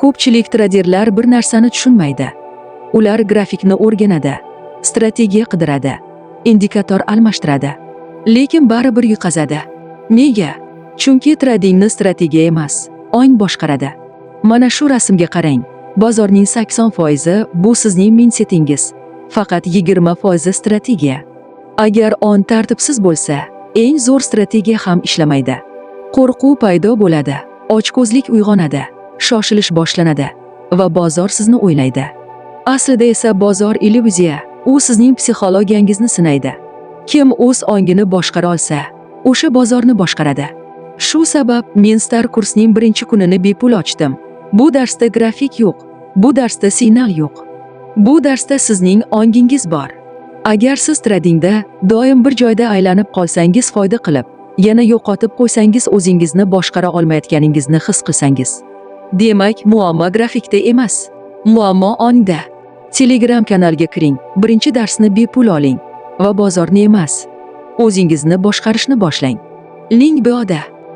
Ko'pchilik traderlar bir narsani tushunmaydi. Ular grafikni o'rganadi, strategiya qidiradi, indikator almashtiradi, lekin baribir yutqazadi. Nega? Chunki tradingni strategiya emas, ong boshqaradi. Mana shu rasmga qarang. Bozorning 80% bu sizning mindsetingiz, faqat 20% strategiya. Agar ong tartibsiz bo'lsa, eng zo'r strategiya ham ishlamaydi. Qo'rquv paydo bo'ladi, ochko'zlik uyg'onadi, shoshilish boshlanadi va bozor sizni o'ylaydi. Aslida esa bozor illyuziya, u sizning psixologiyangizni sinaydi. Kim o'z ongini boshqara olsa, o'sha bozorni boshqaradi. Shu sabab men Star kursning birinchi kunini bepul ochdim. Bu darsda grafik yo'q, bu darsda signal yo'q. Bu darsda sizning ongingiz bor. Agar siz tradingda doim bir joyda aylanib qolsangiz, foyda qilib, yana yo'qotib qo'ysangiz, o'zingizni boshqara olmayotganingizni his qilsangiz, demak muammo grafikda emas, muammo ongda. Telegram kanalga kiring, birinchi darsni bepul oling va bozorni emas, o'zingizni boshqarishni boshlang. Link bu yerda.